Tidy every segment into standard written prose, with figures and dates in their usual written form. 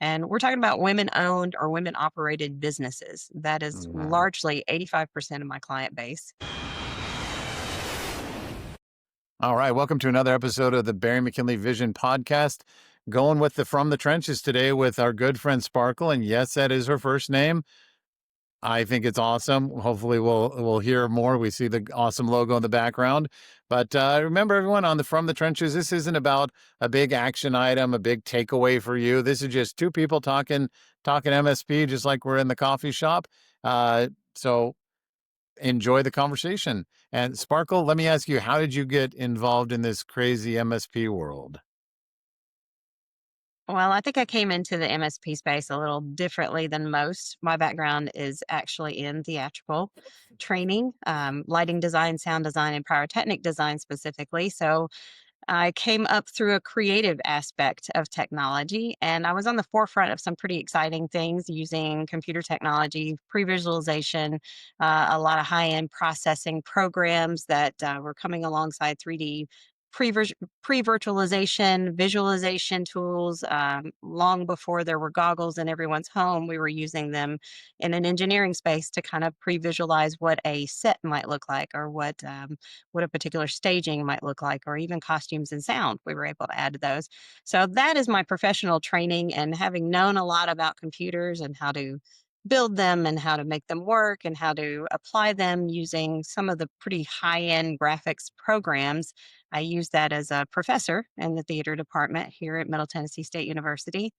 And we're talking about women owned or women operated businesses. That is Nice. largely 85% of my client base. All right. Welcome to another episode of the Bering McKinley Vision Podcast. Going with the From the Trenches today with our good friend Sparkle. And yes, that is her first name. I think it's awesome. Hopefully we'll hear more. We see the awesome logo in the background. But remember, everyone, on the From the Trenches, this isn't about a big action item, a big takeaway for you. This is just two people talking MSP, just like we're in the coffee shop. So enjoy the conversation. And Sparkle, let me ask you, how did you get involved in this crazy MSP world? Well, I think I came into the MSP space a little differently than most. My background is actually in theatrical training, lighting design, sound design, and pyrotechnic design specifically. So I came up through a creative aspect of technology, and I was on the forefront of some pretty exciting things using computer technology, pre-visualization, a lot of high-end processing programs that were coming alongside 3D pre-virtualization, visualization tools. Long before there were goggles in everyone's home, we were using them in an engineering space to kind of pre-visualize what a set might look like, or what a particular staging might look like, or even costumes and sound. We were able to add to those. So that is my professional training, and having known a lot about computers and how to build them and how to make them work and how to apply them using some of the pretty high-end graphics programs. I use that as a professor in the theater department here at Middle Tennessee State University,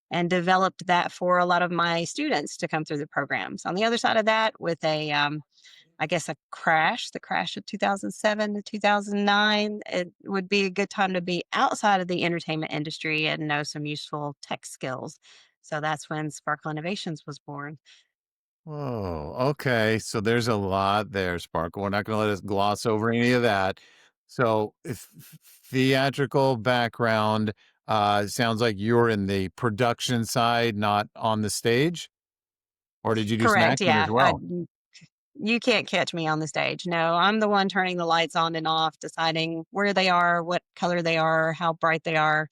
and developed that for a lot of my students to come through the programs. On the other side of that, with I guess the crash of 2007 to 2009, it would be a good time to be outside of the entertainment industry and know some useful tech skills. So that's when Sparkle Innovations was born. Whoa. Okay. So there's a lot there, Sparkle. We're not going to let us gloss over any of that. So theatrical background, sounds like you're in the production side, not on the stage. Or did you do some Correct. acting as Yeah. well? You can't catch me on the stage. No, I'm the one turning the lights on and off, deciding where they are, what color they are, how bright they are,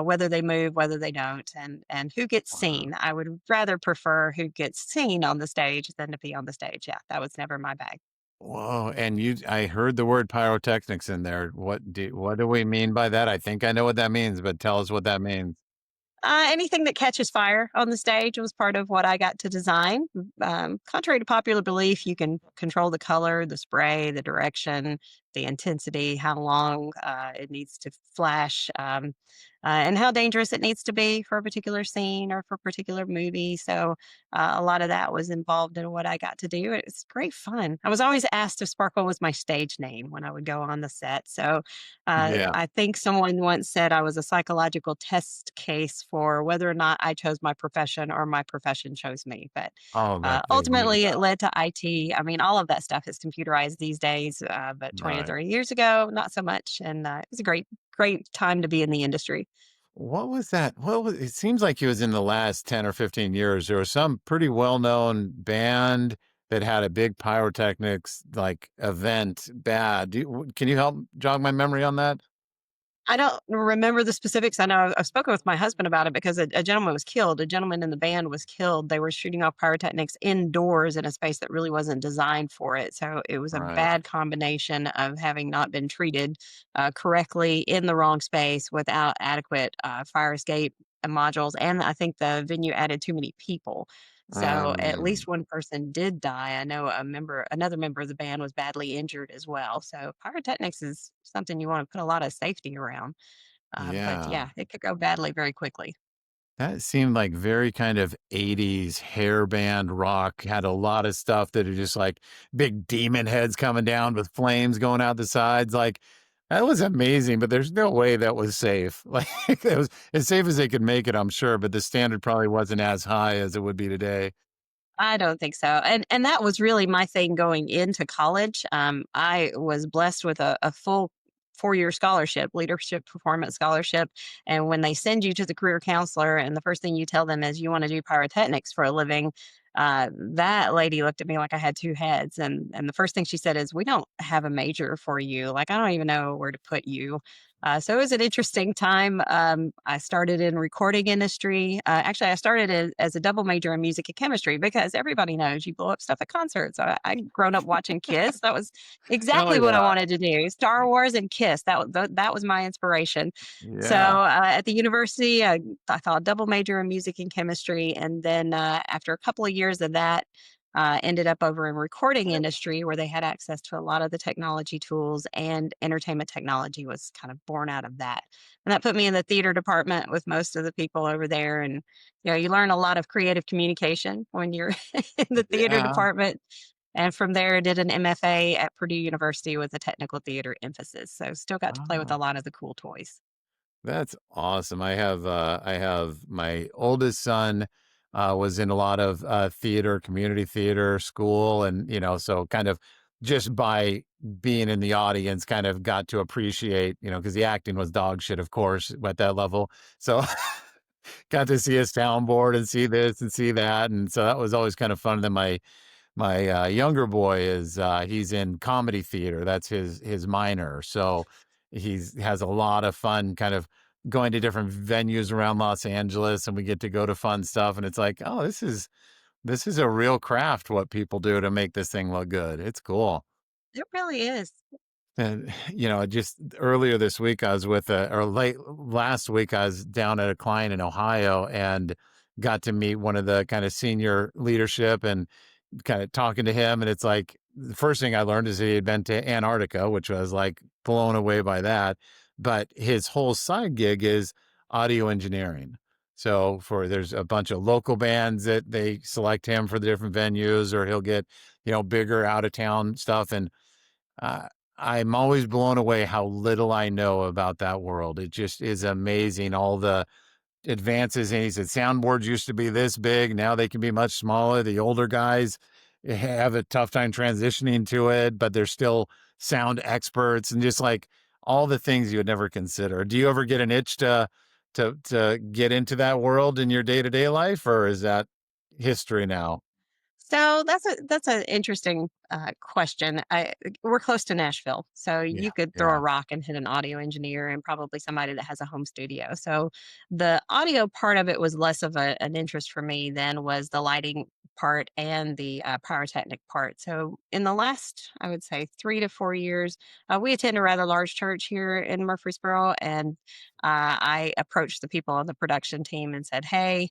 whether they move, whether they don't, and who gets Wow. seen. I would rather prefer who gets seen on the stage than to be on the stage. Yeah, that was never my bag. Whoa. And I heard the word pyrotechnics in there. What do we mean by that? I think I know what that means, but tell us what that means. Anything that catches fire on the stage was part of what I got to design. Contrary to popular belief, you can control the color, the spray, the direction, the intensity, how long it needs to flash, and how dangerous it needs to be for a particular scene or for a particular movie. So, a lot of that was involved in what I got to do. It was great fun. I was always asked if Sparkle was my stage name when I would go on the set. So, Yeah. I think someone once said I was a psychological test case for whether or not I chose my profession or my profession chose me. But Oh, that no ultimately, it doubt. led to IT. I mean, all of that stuff is computerized these days, but 20 or Right. 30 years ago, not so much. And it was a great time to be in the industry. What was that? It seems like it was in the last 10 or 15 years. There was some pretty well-known band that had a big pyrotechnics like event bad. Can you help jog my memory on that? I don't remember the specifics. I know I've spoken with my husband about it because a gentleman was killed. A gentleman in the band was killed. They were shooting off pyrotechnics indoors in a space that really wasn't designed for it. So it was a Right. bad combination of having not been treated correctly in the wrong space without adequate fire escape modules. And I think the venue added too many people. So at Um, least one person did die. I know another member of the band was badly injured as well. So pyrotechnics is something you want to put a lot of safety around. But yeah. yeah, it could go badly very quickly. That seemed like very kind of 80s hair band rock, had a lot of stuff that are just like big demon heads coming down with flames going out the sides. Like, that was amazing, but there's no way that was safe. Like, it was as safe as they could make it, I'm sure, but the standard probably wasn't as high as it would be today. I don't think so. And that was really my thing going into college. I was blessed with a full 4-year scholarship, leadership performance scholarship. And when they send you to the career counselor, and the first thing you tell them is you want to do pyrotechnics for a living, That lady looked at me like I had two heads, and the first thing she said is, "We don't have a major for you. Like I don't even know where to put you." So it was an interesting time. I started in recording industry. Actually, I started as a double major in music and chemistry because everybody knows you blow up stuff at concerts. I grown up watching Kiss. That was Oh, exactly what I yeah. wanted to do. Star Wars and Kiss. That was my inspiration. So Yeah. at the university, I thought a double major in music and chemistry, and then after a couple of years of that, ended up over in recording industry where they had access to a lot of the technology tools, and entertainment technology was kind of born out of that. And that put me in the theater department with most of the people over there. And you learn a lot of creative communication when you're in the theater Yeah. department. And from there, I did an MFA at Purdue University with a technical theater emphasis. So still got to play with a Oh. lot of the cool toys. That's awesome. I have my oldest son was in a lot of theater, community theater, school, and so kind of just by being in the audience, kind of got to appreciate, because the acting was dog shit, of course, at that level. So got to see a soundboard and see this and see that, and so that was always kind of fun. And then my younger boy is he's in comedy theater. That's his minor. So he's has a lot of fun kind of going to different venues around Los Angeles, and we get to go to fun stuff, and it's like, oh, this is a real craft what people do to make this thing look good. It's cool. It really is. And just earlier this week I was with or late last week I was down at a client in Ohio and got to meet one of the kind of senior leadership and kind of talking to him, and it's like the first thing I learned is he had been to Antarctica, which I was like blown away by that. But his whole side gig is audio engineering. So there's a bunch of local bands that they select him for the different venues, or he'll get, bigger out of town stuff. And uh, I'm always blown away how little I know about that world. It just is amazing. All the advances, and he said soundboards used to be this big, now they can be much smaller. The older guys have a tough time transitioning to it, but they're still sound experts, and just like all the things you would never consider. Do you ever get an itch to get into that world in your day-to-day life, or is that history now? So that's an interesting question. We're close to Nashville, so Yeah, you could throw a yeah. rock and hit an audio engineer and probably somebody that has a home studio. So the audio part of it was less of an interest for me than was the lighting part and the pyrotechnic part. So in the last, I would say, 3 to 4 years, we attend a rather large church here in Murfreesboro, and I approached the people on the production team and said, "Hey,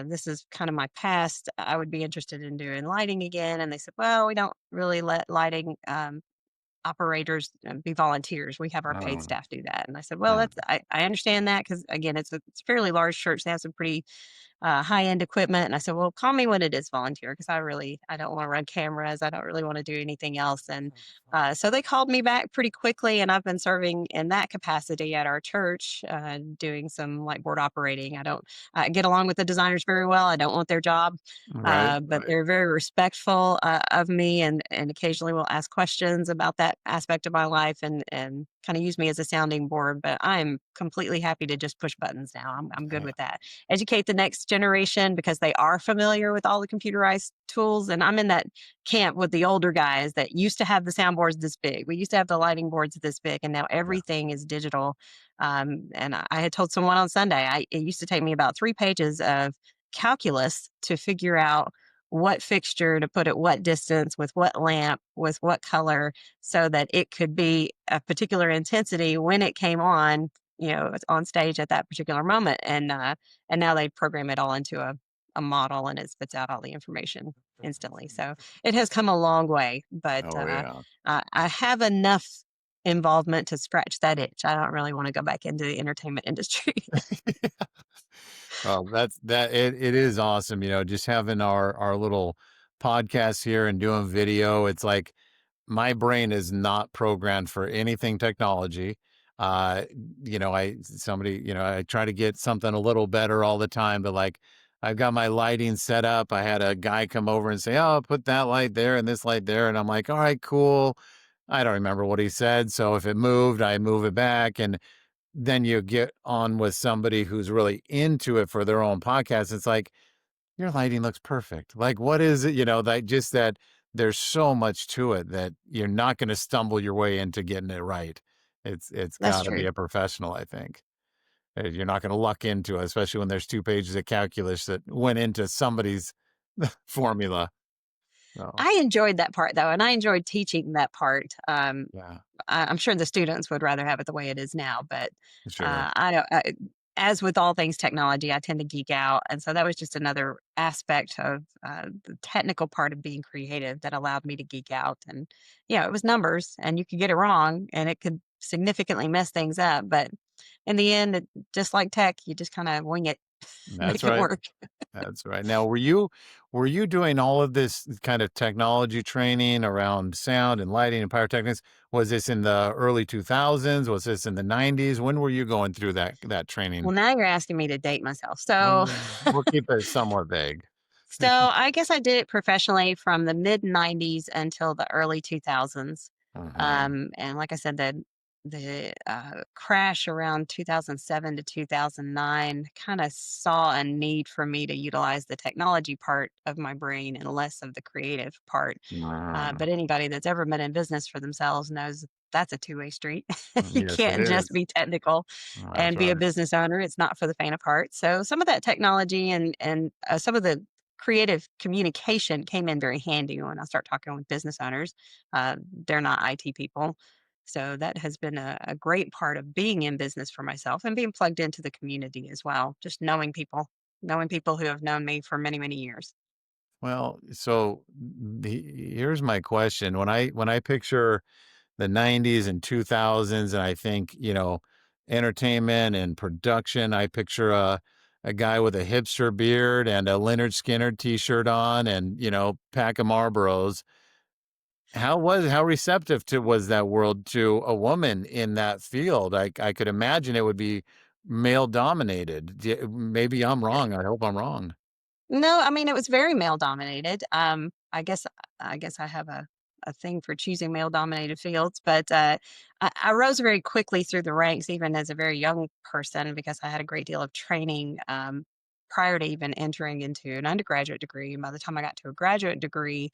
this is kind of my past. I would be interested in doing lighting again." And they said, "Well, we don't really let lighting operators be volunteers. We have our paid Oh, staff do that." And I said, "Well, oh, I understand that because again, it's a fairly large church. They have some pretty high end equipment." And I said, "Well, call me when it is volunteer because I don't want to run cameras. I don't really want to do anything else." And so they called me back pretty quickly, and I've been serving in that capacity at our church, doing some like board operating. I don't get along with the designers very well. I don't want their job, right, but right. they're very respectful of me, and occasionally will ask questions about that aspect of my life, and kind of use me as a sounding board. But I'm completely happy to just push buttons now. I'm good Yeah, with that. Educate the next generation because they are familiar with all the computerized tools. And I'm in that camp with the older guys that used to have the soundboards this big. We used to have the lighting boards this big, and now yeah. everything is digital. And I had told someone on Sunday, it used to take me about 3 pages of calculus to figure out what fixture to put at what distance with what lamp with what color so that it could be a particular intensity when it came on, it's on stage at that particular moment. And now they program it all into a model, and it spits out all the information instantly. So it has come a long way, but Oh, yeah. I have enough involvement to scratch that itch. I don't really want to go back into the entertainment industry. Well, it is awesome, just having our little podcast here and doing video. It's like my brain is not programmed for anything technology. Uh, I try to get something a little better all the time, but like I've got my lighting set up. I had a guy come over and say, "Oh, put that light there and this light there." And I'm like, "All right, cool." I don't remember what he said. So if it moved, I move it back. And then you get on with somebody who's really into it for their own podcast. It's like, your lighting looks perfect. Like, what is it? Like just that there's so much to it that you're not going to stumble your way into getting it right. It's That's got to be true. a professional, I think. You're not going to luck into it, especially when there's 2 pages of calculus that went into somebody's formula. So, I enjoyed that part though, and I enjoyed teaching that part. yeah, I'm sure the students would rather have it the way it is now, but sure. I don't. As with all things technology, I tend to geek out, and so that was just another aspect of the technical part of being creative that allowed me to geek out. And it was numbers, and you could get it wrong, and it could significantly mess things up. But in the end, just like tech, you just kind of wing it, That's make it right. work. That's right. Now, were you doing all of this kind of technology training around sound and lighting and pyrotechnics? Was this in the early 2000s? Was this in the 90s? When were you going through that training? Well, now you're asking me to date myself. So Well, we'll keep it somewhat vague. So I guess I did it professionally from the mid '90s until the early 2000s. Mhm. And like I said, the crash around 2007 to 2009 kind of saw a need for me to utilize the technology part of my brain and less of the creative part. Mm, But anybody that's ever been in business for themselves knows that's a two-way street. You yes, it can't just is. be technical That's and be a right. business owner. It's not for the faint of heart. So some of that technology and some of the creative communication came in very handy when I start talking with business owners. They're not IT people. So that has been a great part of being in business for myself and being plugged into the community as well. Just knowing people who have known me for many, many years. Well, so here's my question. When I picture the 90s and 2000s, and I think, entertainment and production, I picture a guy with a hipster beard and a Leonard Skinner t-shirt on and, pack of Marlboros. How receptive to was that world to a woman in that field? I could imagine it would be male dominated. Maybe I'm wrong. I hope I'm wrong. No, I mean, it was very male dominated. I guess I have a thing for choosing male dominated fields, but I rose very quickly through the ranks, even as a very young person, because I had a great deal of training prior to even entering into an undergraduate degree. And by the time I got to a graduate degree,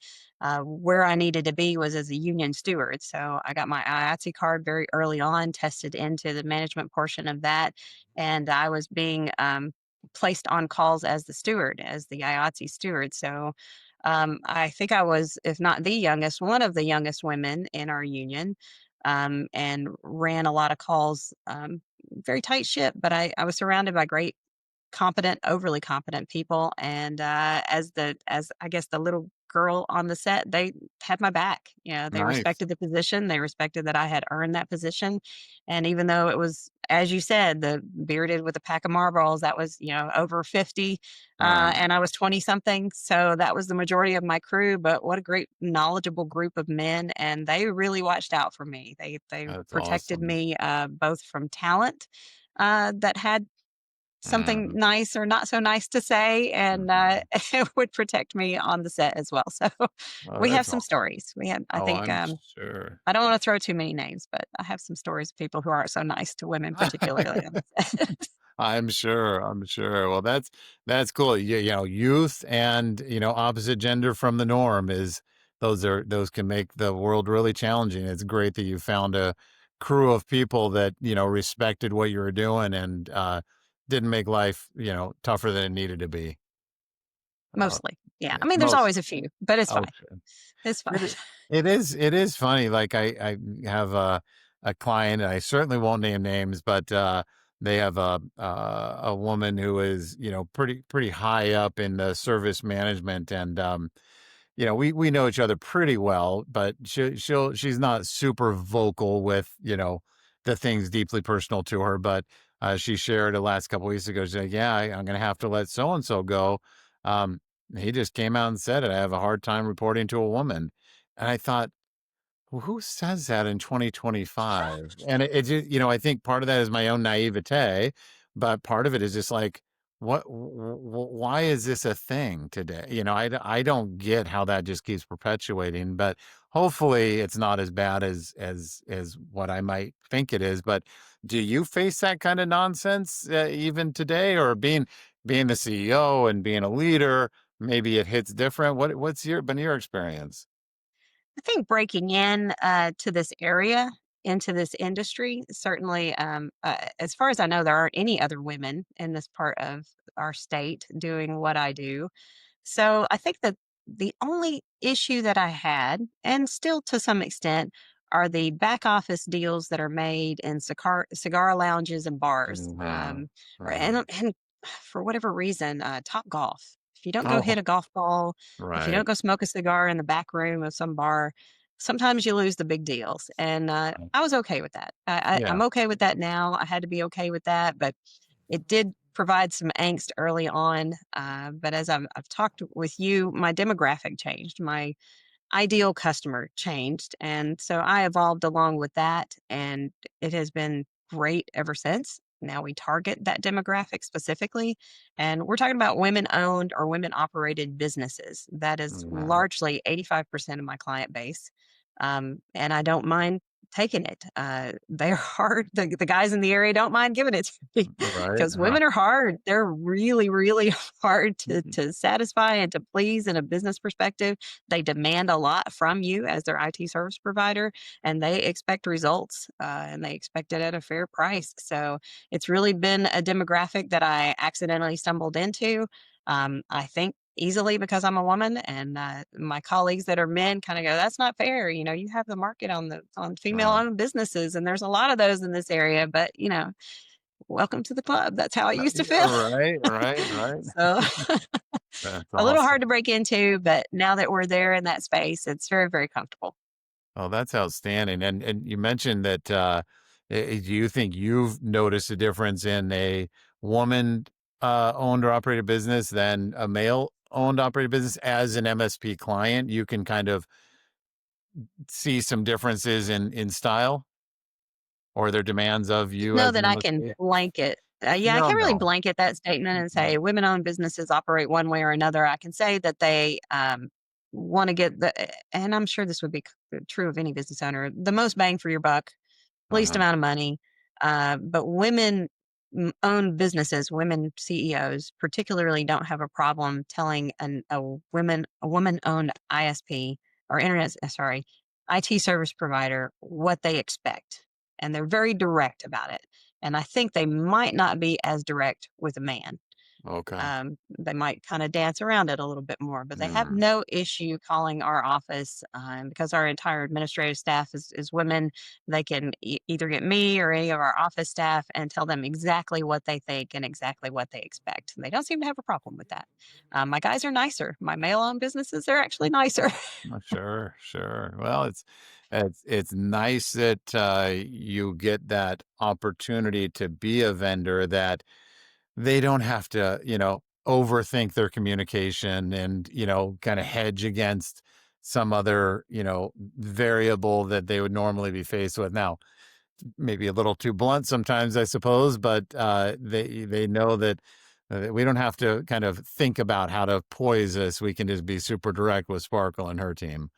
where I needed to be was as a union steward. So I got my IATSE card very early on, tested into the management portion of that, and I was being placed on calls as the steward, as the IATSE steward. So I think I was, if not the youngest, one of the youngest women in our union, and ran a lot of calls. Very tight ship, but I was surrounded by great competent, overly competent people, and, as I guess the little girl on the set, they had my back. They Nice. respected the position, they respected that I had earned that position, and even though it was, as you said, the bearded with a pack of Marlboros, that was, over 50, Uh, and I was 20 something, so that was the majority of my crew, but what a great knowledgeable group of men, and they really watched out for me. They that's protected awesome. me, both from talent, that had something Mhm, nice or not so nice to say, and mhm. it would protect me on the set as well. So Oh, we have that's some awesome. stories. We have, I Oh, think, I'm sure. I don't want to throw too many names, but I have some stories of people who aren't so nice to women, particularly on the set. I'm sure. I'm sure. Well, that's cool. Youth and opposite gender from the norm is those can make the world really challenging. It's great that you found a crew of people that respected what you were doing and didn't make life tougher than it needed to be. Uh, Mostly, yeah. yeah, I mean, there's most. always a few, but it's Oh, fine. sure. It's fine. It is funny. Like I have a client, and I certainly won't name names, but they have a woman who is pretty high up in the service management, and we know each other pretty well, but she's not super vocal with the things deeply personal to her, but she shared the last couple weeks ago. She's like, yeah, I'm gonna have to let so and so go. Um, he just came out and said it. I have a hard time reporting to a woman. And I thought, well, who says that in 2025? And it just, I think part of that is my own naivete, but part of it is just like, why is this a thing today? I don't get how that just keeps perpetuating, but hopefully it's not as bad as what I might think it is. But do you face that kind of nonsense even today, or being being the CEO and being a leader, maybe it hits different. What's been your experience? I think breaking in to this area, into this industry, certainly, as far as I know, there aren't any other women in this part of our state doing what I do. So I think that the only issue that I had, and still to some extent, are the back office deals that are made in cigar lounges and bars. Mhm. And for whatever reason, Top Golf. If you don't go hit Oh, a golf ball, if you don't right. go smoke a cigar in the back room of some bar, sometimes you lose the big deals. And I was okay with that. Yeah. I'm okay with that now. I had to be okay with that, but it did provide some angst early on, but as I've talked with you, my demographic changed. My ideal customer changed, and so I evolved along with that, and it has been great ever since. Now we target that demographic specifically, and we're talking about women-owned or women-operated businesses. That is Mhm. largely 85% of my client base, and I don't mind taking it. They're hard. The guys in the area don't mind giving it to me Right, because right. women are hard. They're really, really hard to satisfy and to please in a business perspective. They demand a lot from you as their IT service provider, and they expect results, and they expect it at a fair price. So it's really been a demographic that I accidentally stumbled into. I think easily because I'm a woman, and my colleagues that are men kind of go, "That's not fair." You know, you have the market on Uh, female-owned businesses, and there's a lot of those in this area. But welcome to the club. That's how it used to yeah, feel. right, right, right. So That's a little awesome. hard to break into, but now that we're there in that space, it's very, very comfortable. Oh, that's outstanding. And you mentioned that do you think you've noticed a difference in a woman owned or operated business than a male owned operated business as an MSP client? You can kind of see some differences in style or their demands of you Know as that an I can MSP? blanket. Yeah, I No, can't really no. blanket that statement and say Mm, women-owned businesses operate one way or another. I can say that they want to get and I'm sure this would be true of any business owner, the most bang for your buck, least uh-huh. amount of money. But owned businesses, women CEOs particularly don't have a problem telling a woman-owned ISP or sorry, IT service provider what they expect, and they're very direct about it. And I think they might not be as direct with a man. Okay. They might kind of dance around it a little bit more, but they have Mm, no issue calling our office because our entire administrative staff is women. They can either get me or any of our office staff and tell them exactly what they think and exactly what they expect. And they don't seem to have a problem with that. My guys are nicer. My male-owned businesses, they're actually nicer. sure, sure. Well, it's nice that you get that opportunity to be a vendor that they don't have to, overthink their communication and, kind of hedge against some other, variable that they would normally be faced with. Now, maybe a little too blunt sometimes, I suppose, but they know that we don't have to kind of think about how to poise this. We can just be super direct with Sparkle and her team.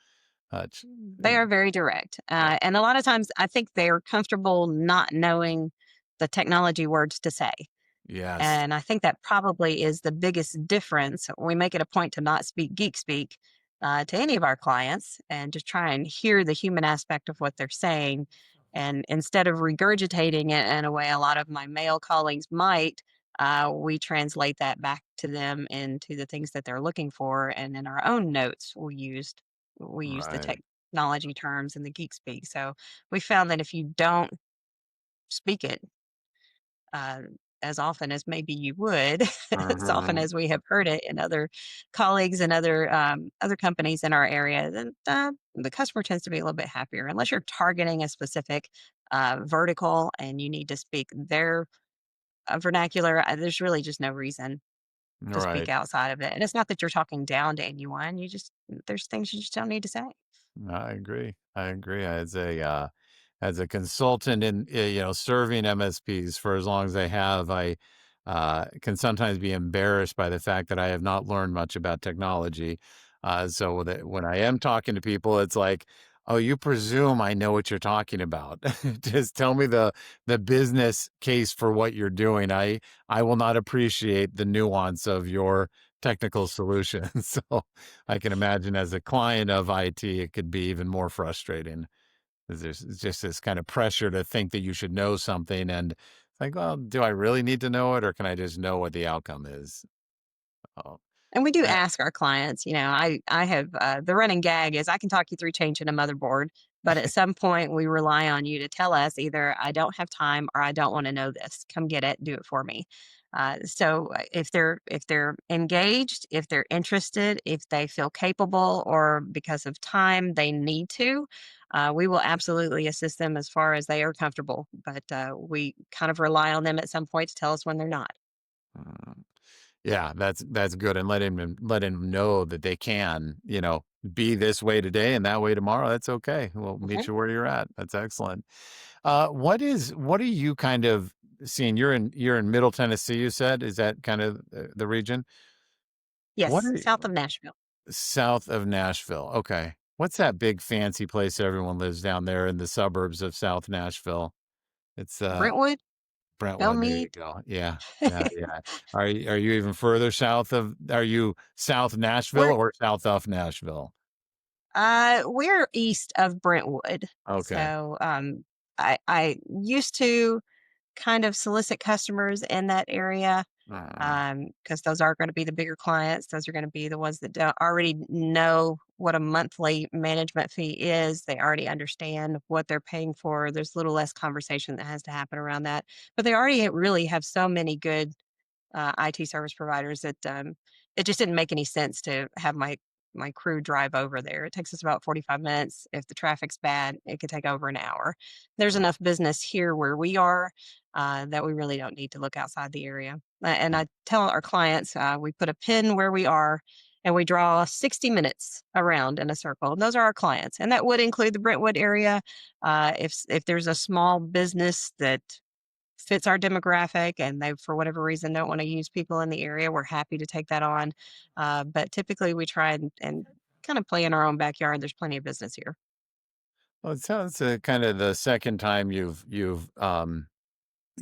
Ch They are very direct. And a lot of times I think they're comfortable not knowing the technology words to say. yes, And I think that probably is the biggest difference. We make it a point to not speak geek speak to any of our clients and just try and hear the human aspect of what they're saying. And instead of regurgitating it in a way a lot of my male colleagues might, we translate that back to them into the things that they're looking for. And in our own notes, we use the right. technology terms and the geek speak. So we found that if you don't speak it, uh, as often as maybe you would, as often Mhm. as we have heard it in other colleagues and other companies in our area, then the customer tends to be a little bit happier. Unless you're targeting a specific vertical and you need to speak their vernacular, there's really just no reason to speak Right. outside of it. And it's not that you're talking down to anyone. There's things you just don't need to say. I agree. I agree. As a consultant in serving MSPs for as long as I have, I can sometimes be embarrassed by the fact that I have not learned much about technology. So that when I am talking to people, it's like Oh, you presume I know what you're talking about. Just tell me the business case for what you're doing. I will not appreciate the nuance of your technical solution. So I can imagine as a client of IT, it could be even more frustrating. 'Cause there's just this kind of pressure to think that you should know something, and it's like, well, do I really need to know it, or can I just know what the outcome is? Oh, And we do I, ask our clients, I have, the running gag is I can talk you through changing a motherboard, but at some point we rely on you to tell us either I don't have time or I don't want to know this. Come get it, do it for me. So if they're engaged, if they're interested, if they feel capable, or because of time they need to, we will absolutely assist them as far as they are comfortable. But we kind of rely on them at some point to tell us when they're not. mm. Yeah, that's good, and let him know that they can, be this way today and that way tomorrow. That's okay. We'll meet Mhm. you where you're at. That's excellent. What are you kind of seeing? You're in Middle Tennessee, you said. Is that kind of the region? What Yes, are south of Nashville. south of Nashville? Okay. What's that big fancy place everyone lives down there in the suburbs of South Nashville? It's Brentwood, Brentwood, there you Bellmead. go. Yeah, yeah, yeah. Are you even further south of are you South Nashville We're or south of Nashville? we're east of Brentwood. Okay. So, I used to kind of solicit customers in that area, Mm, because those are gonna be the bigger clients. Those are gonna be the ones that don't already know what a monthly management fee is. They already understand what they're paying for. There's a little less conversation that has to happen around that. But they already really have so many good IT service providers that it just didn't make any sense to have my crew drive over there. It takes us about 45 minutes. If the traffic's bad, it could take over an hour. There's mm, enough business here where we are that we really don't need to look outside the area. And mm. I tell our clients we put a pin where we are and we draw 60 minutes around in a circle. And those are our clients. And that would include the Brentwood area. If there's a small business that fits our demographic and they, for whatever reason, don't want to use people in the area, we're happy to take that on. But typically we try and kind of play in our own backyard. There's plenty of business here. Well, it sounds kind of the second time you've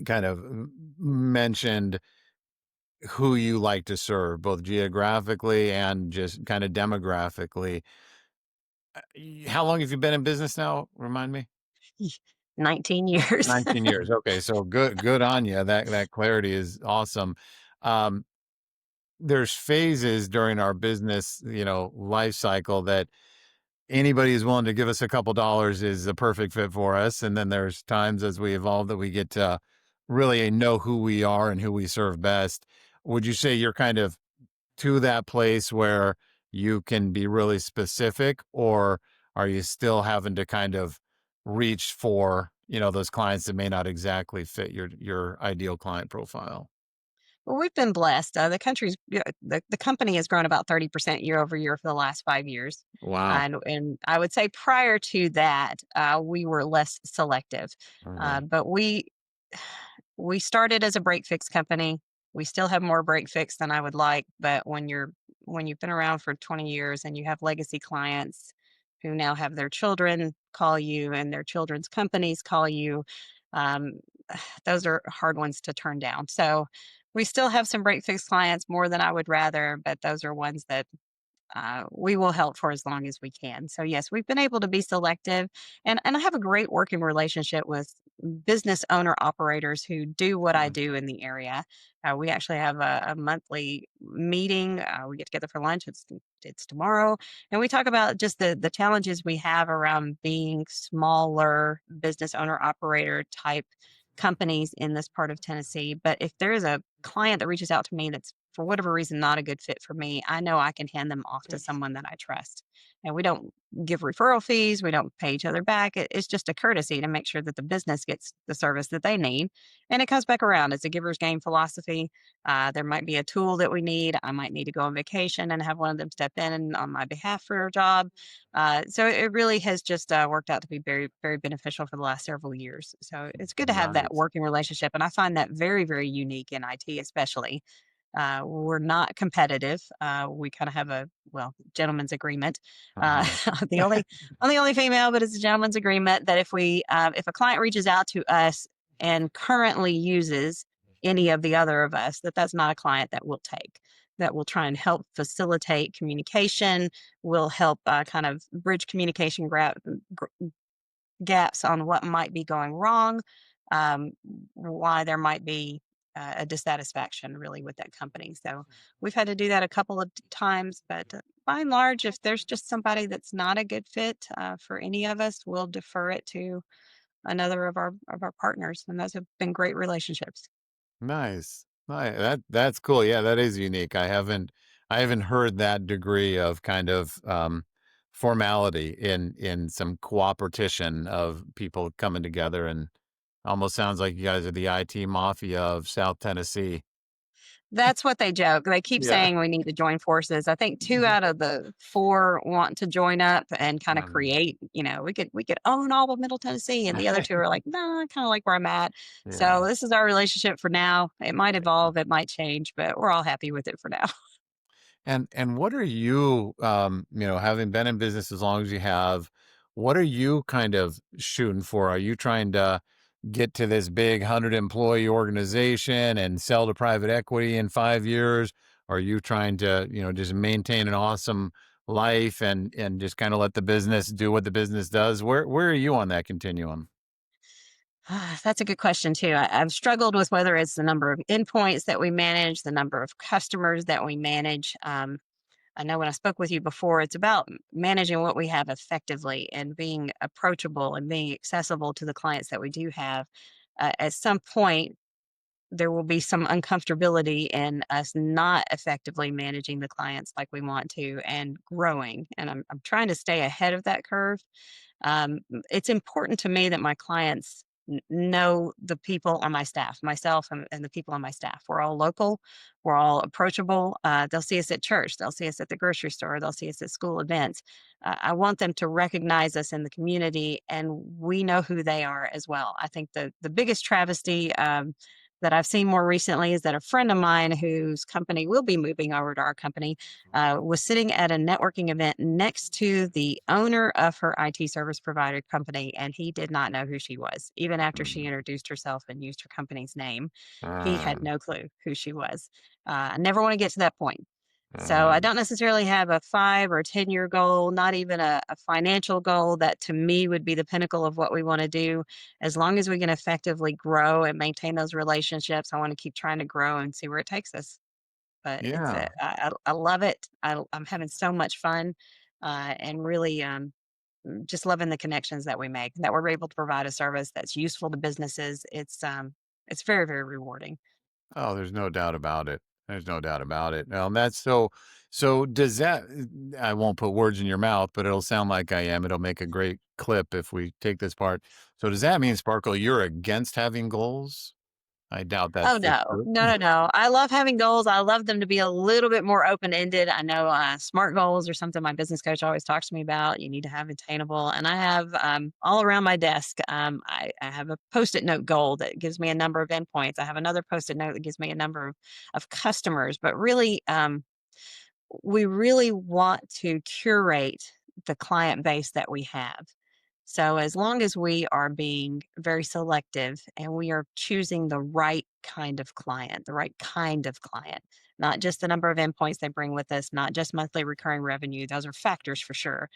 kind of mentioned who you like to serve, both geographically and just kind of demographically. How long have you been in business now? Remind me. 19 years. 19 years. Okay, so good on you. That clarity is awesome. Um, there's phases during our business, life cycle that anybody who's willing to give us a couple dollars is a perfect fit for us. And then there's times as we evolve that we get to really know who we are and who we serve best. Would you say you're kind of to that place where you can be really specific, or are you still having to kind of reach for, those clients that may not exactly fit your ideal client profile? Well, we've been blessed. The company has grown about 30% year over year for the last 5 years. Wow. And I would say prior to that, we were less selective. Okay. But we started as a break fix company. We still have more break fix than I would like, but when you've been around for 20 years and you have legacy clients who now have their children call you and their children's companies call you, um, those are hard ones to turn down. So we still have some break fix clients more than I would rather, but those are ones that we will help for as long as we can. So yes, we've been able to be selective, and I have a great working relationship with business owner operators who do what I Mhm. do in the area. We actually have a monthly meeting. We get together for lunch. It's tomorrow, and we talk about just the challenges we have around being smaller business owner operator type companies in this part of Tennessee. But if there is a client that reaches out to me that's for whatever reason not a good fit for me, I know I can hand them off to someone that I trust. And we don't give referral fees, we don't pay each other back. It's just a courtesy to make sure that the business gets the service that they need. And it comes back around. It's a giver's gain philosophy. There might be a tool that we need. I might need to go on vacation and have one of them step in on my behalf for a job. So it really has just worked out to be very, very beneficial for the last several years. So it's good to have that Nice. working relationship. And I find that very, very unique in IT, especially. We're not competitive. We kind of have well, gentleman's agreement. Uh, Uh-huh. I'm the only female, but it's a gentleman's agreement that if a client reaches out to us and currently uses any of the other of us, that's not a client that we'll take. That will try and help facilitate communication, will help kind of bridge communication gaps on what might be going wrong, um, why there might be a dissatisfaction really with that company. So we've had to do that a couple of times, but by and large, if there's just somebody that's not a good fit for any of us, we'll defer it to another of our partners, and those have been great relationships. Nice. That's cool. Yeah, that is unique. I haven't heard that degree of kind of formality in some cooperation of people coming together, and almost sounds like you guys are the IT mafia of South Tennessee. That's what they joke. They keep Yeah. saying we need to join forces. I think 2 out of the 4 want to join up and kinda Um, create, we could own all of Middle Tennessee, and the other 2 are like, "No, I kinda like where I'm at." So, yeah. this is our relationship for now. It might evolve, it might change, but we're all happy with it for now. And what are you, having been in business as long as you have, what are you kind of shooting for? Are you trying to get to this big 100 employee organization and sell to private equity in 5 years? Are you trying to, just maintain an awesome life and just kind of let the business do what the business does? Where are you on that continuum? That's a good question too. I've struggled with whether it's the number of endpoints that we manage, the number of customers that we manage. I know when I spoke with you before, it's about managing what we have effectively and being approachable and being accessible to the clients that we do have. At some point, there will be some uncomfortability in us not effectively managing the clients like we want to and growing. And I'm trying to stay ahead of that curve. It's important to me that my clients know the people on my staff, myself and the people on my staff. We're all local, we're all approachable. They'll see us at church, they'll see us at the grocery store, they'll see us at school events. I want them to recognize us in the community, and we know who they are as well. I think the biggest travesty. That I've seen more recently is that a friend of mine whose company will be moving over to our company was sitting at a networking event next to the owner of her IT service provider company, and he did not know who she was. Even after she Mm, introduced herself and used her company's name, he had um, no clue who she was. I never want to get to that point. So I um, don't necessarily have a 5 or 10 year goal, not even a financial goal that to me would be the pinnacle of what we want to do. As long as we can effectively grow and maintain those relationships, I want to keep trying to grow and see where it takes us. But yeah. I love it. I'm having so much fun, and really, just loving the connections that we make, that we're able to provide a service that's useful to businesses. It's very, very rewarding. Oh, there's no doubt about it. There's no doubt about it. That's so does that I won't put words in your mouth, but it'll sound like I am. It'll make a great clip if we take this part. So does that mean, Sparkle, you're against having goals? I doubt Oh, that's the no. truth. No, no, no. I love having goals. I love them to be a little bit more open-ended. I know, SMART goals are something my business coach always talks to me about. You need to have attainable, and I have, all around my desk, I have a Post-it note goal that gives me a number of endpoints. I have another Post-it note that gives me a number of customers, but really, we really want to curate the client base that we have. So, as long as we are being very selective and we are choosing the right kind of client, the right kind of client, not just the number of endpoints they bring with us, not just monthly recurring revenue, those are factors for sure.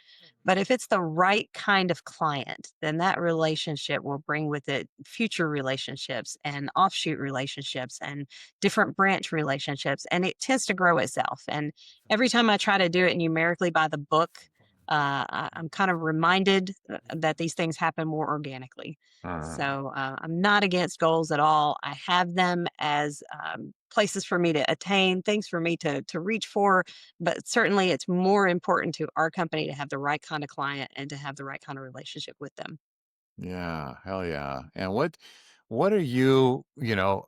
But if it's the right kind of client, then that relationship will bring with it future relationships and offshoot relationships and different branch relationships. And it tends to grow itself. And every time I try to do it numerically by the book, I'm kind of reminded that these things happen more organically. Uh, So I'm not against goals at all. I have them as places for me to attain, things for me to reach for. But certainly, it's more important to our company to have the right kind of client and to have the right kind of relationship with them. yeah, hell yeah. And what are you,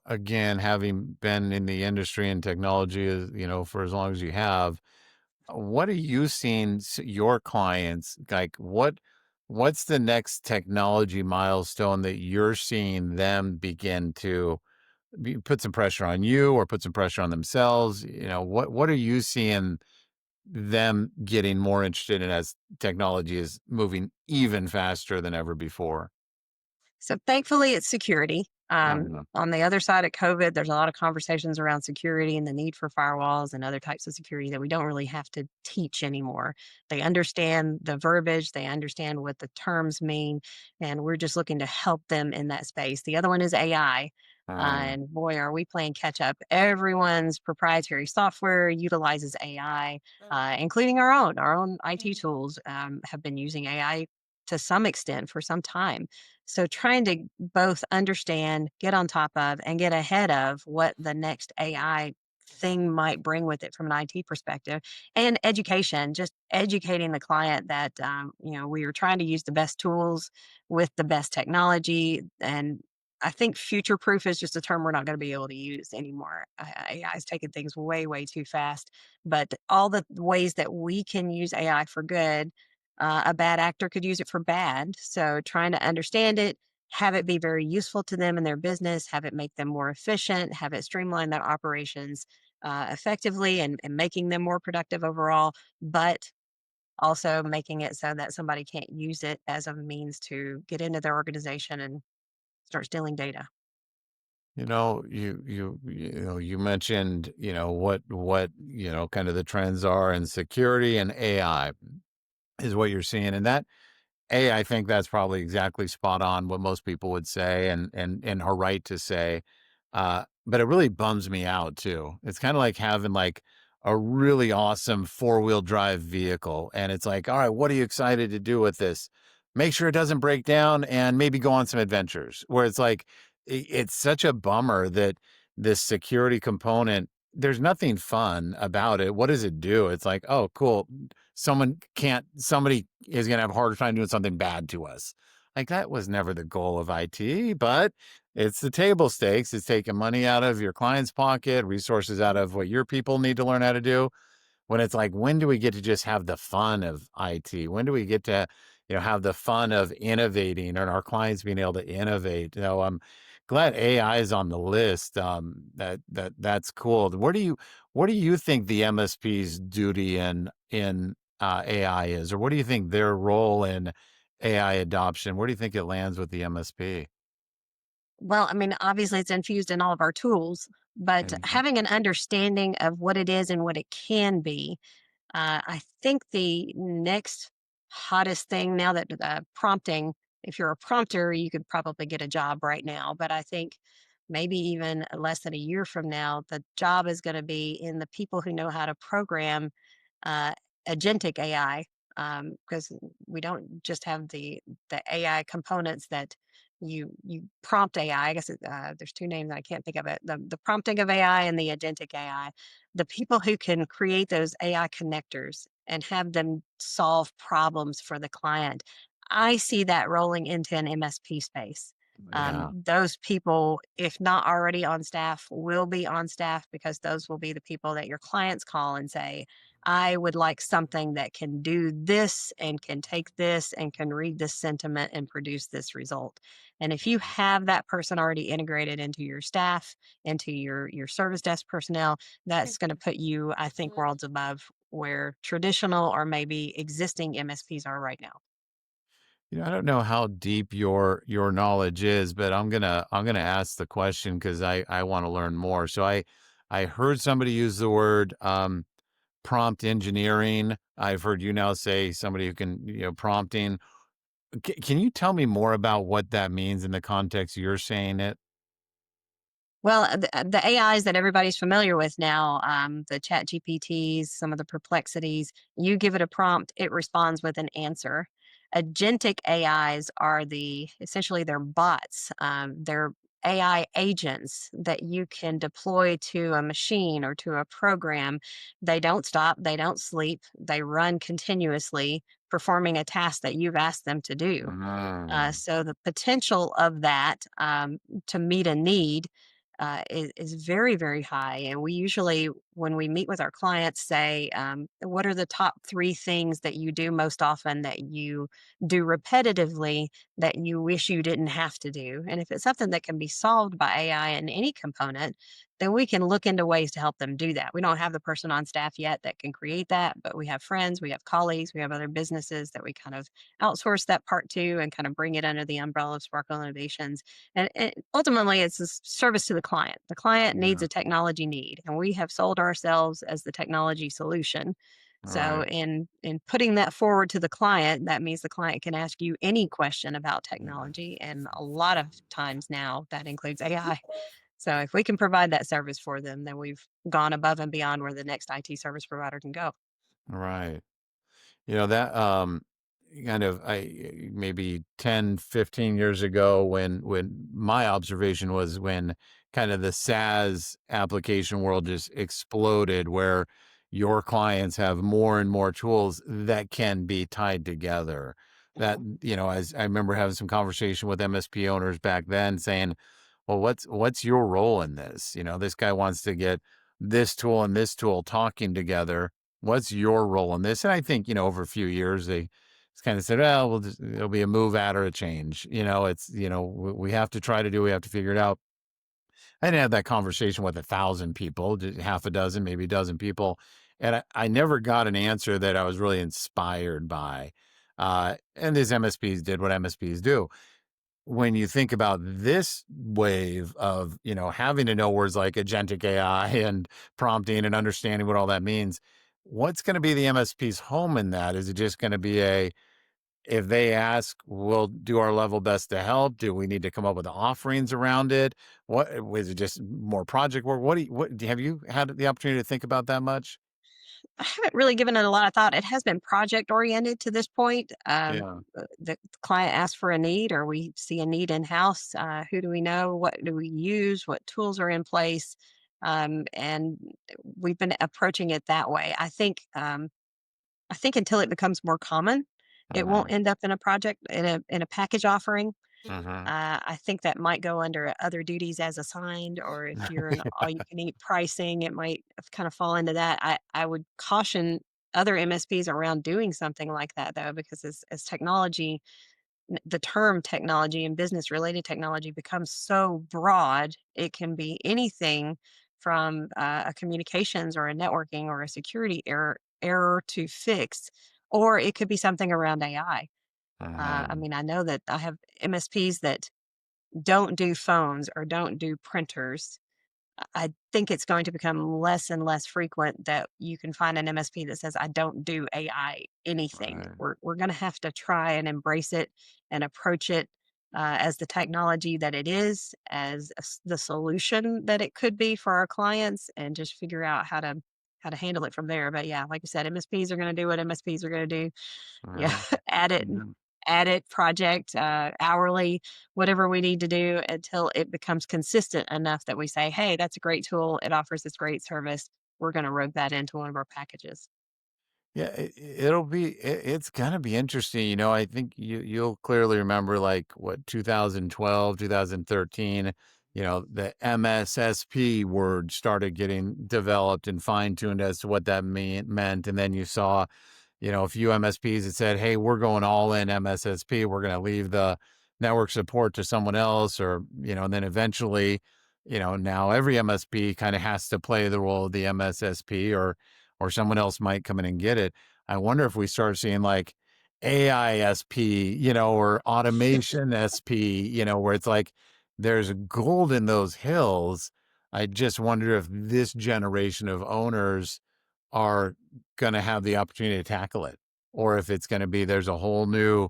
again, having been in the industry and technology as, for as long as you have, what are you seeing your clients like? What's the next technology milestone that you're seeing them begin to put some pressure on you or put some pressure on themselves? What are you seeing them getting more interested in as technology is moving even faster than ever before? So thankfully, it's security. Uh-huh. On the other side of COVID, there's a lot of conversations around security and the need for firewalls and other types of security that we don't really have to teach anymore. They understand the verbiage, they understand what the terms mean, and we're just looking to help them in that space. The other one is AI. Uh, And boy, are we playing catch up. Everyone's proprietary software utilizes AI, including our own. Our own IT tools have been using AI to some extent for some time. So trying to both understand, get on top of, and get ahead of what the next AI thing might bring with it from an IT perspective, and education, just educating the client that we are trying to use the best tools with the best technology. And I think future proof is just a term we're not going to be able to use anymore. AI is taking things way, way too fast. But all the ways that we can use AI for good, a bad actor could use it for bad. So trying to understand it, have it be very useful to them in their business, have it make them more efficient, have it streamline their operations effectively and making them more productive overall, but also making it so that somebody can't use it as a means to get into their organization and start stealing data. you mentioned, what, kind of the trends are in security and AI is what you're seeing. And that I think that's probably exactly spot on what most people would say and are right to say. But it really bums me out too. It's kind of like having like a really awesome four-wheel drive vehicle. And it's like, all right, what are you excited to do with this? Make sure it doesn't break down and maybe go on some adventures. Where it's like it's such a bummer that this security component, there's nothing fun about it. What does it do? It's like, oh, cool. Somebody is going to have a harder time doing something bad to us. Like that was never the goal of IT, but it's the table stakes. It's taking money out of your client's pocket, resources out of what your people need to learn how to do. When it's like, when do we get to just have the fun of IT? When do we get to, have the fun of innovating and our clients being able to innovate? I'm glad AI is on the list. That's cool. What do you think the MSP's duty in AI is, or what do you think their role in AI adoption? Where do you think it lands with the MSP? Well, I mean, obviously, it's infused in all of our tools, but Mhm. having an understanding of what it is and what it can be. I think the next hottest thing now that prompting, if you're a prompter, you could probably get a job right now. But I think maybe even less than a year from now, the job is going to be in the people who know how to program uh, agentic AI, because we don't just have the AI components that you prompt AI. I guess there's two names that I can't think of it. The prompting of AI and the agentic AI. The people who can create those AI connectors and have them solve problems for the client. I see that rolling into an MSP space. Yeah. Those people, if not already on staff, will be on staff because those will be the people that your clients call and say, I would like something that can do this and can take this and can read this sentiment and produce this result. And if you have that person already integrated into your staff, into your service desk personnel, that's going to put you, I think, worlds above where traditional or maybe existing MSPs are right now. I don't know how deep your knowledge is, but I'm gonna ask the question because I want to learn more. So I heard somebody use the word prompt engineering. I've heard you now say somebody who can, prompting. Can you tell me more about what that means in the context you're saying it? Well, the AIs that everybody's familiar with now, the Chat GPTs, some of the perplexities, you give it a prompt, it responds with an answer. Agentic AIs are essentially they're bots. They're AI agents that you can deploy to a machine or to a program. They don't stop, they don't sleep, they run continuously, performing a task that you've asked them to do. Mm. So the potential of that to meet a need is very, very high. And we usually when we meet with our clients, say, what are the top three things that you do most often that you do repetitively that you wish you didn't have to do? And if it's something that can be solved by AI in any component, then we can look into ways to help them do that. We don't have the person on staff yet that can create that, but we have friends, we have colleagues, we have other businesses that we kind of outsource that part to and kind of bring it under the umbrella of Sparkle Innovations. And ultimately, it's a service to the client. The client needs Yeah. a technology need, and we have sold ourselves as the technology solution. So, Right. in putting that forward to the client, that means the client can ask you any question about Yeah. technology, and a lot of times now that includes AI. So, if we can provide that service for them, then we've gone above and beyond where the next IT service provider can go. Right. That kind of maybe 10, 15 years ago when my observation was when kind of the SaaS application world just exploded where your clients have more and more tools that can be tied together. That, as I remember having some conversation with MSP owners back then saying, well, what's your role in this? This guy wants to get this tool and this tool talking together. What's your role in this? And I think, over a few years, they just kind of said, well, it'll be a move out or a change. We have to try to we have to figure it out. I didn't have that conversation with 1,000 people, just half a dozen, maybe a dozen people. And I never got an answer that I was really inspired by. And these MSPs did what MSPs do. When you think about this wave of, having to know words like agentic AI and prompting and understanding what all that means, what's going to be the MSP's home in that? Is it just going to be if they ask, we'll do our level best to help? Do we need to come up with offerings around it? What is it, just more project work? What have you had the opportunity to think about that much? I haven't really given it a lot of thought. It has been project oriented to this point. Yeah. The client asks for a need, or we see a need in house. Who do we know? What do we use? What tools are in place? And we've been approaching it that way. I think until it becomes more common, it Uh-huh. won't end up in a project in a package offering. Uh-huh. I think that might go under other duties as assigned, or if you're an all-you-can-eat pricing, it might kind of fall into that. I would caution other MSPs around doing something like that, though, because as technology, the term technology and business-related technology becomes so broad, it can be anything from a communications or a networking or a security error to fix, or it could be something around AI. Uh-huh. I mean, I know that I have MSPs that don't do phones or don't do printers. I think it's going to become less and less frequent that you can find an MSP that says, I don't do AI anything. Right. We're going to have to try and embrace it and approach it as the technology that it is, as the solution that it could be for our clients, and just figure out how to handle it from there. But yeah, like you said, MSPs are going to do what MSPs are going to do. Yeah, Right. add it, Yeah. project, hourly, whatever we need to do until it becomes consistent enough that we say, hey, that's a great tool. It offers this great service. We're going to rope that into one of our packages. Yeah, it's gonna be interesting. I think you'll clearly remember like what 2012, 2013, the MSSP word started getting developed and fine-tuned as to what that meant. And then you saw, a few MSPs that said, hey, we're going all in MSSP. We're gonna leave the network support to someone else, or, and then eventually, now every MSP kind of has to play the role of the MSSP, or someone else might come in and get it. I wonder if we start seeing like AISP, or automation SP, where it's like there's gold in those hills. I just wonder if this generation of owners are going to have the opportunity to tackle it, or if it's going to be there's a whole new,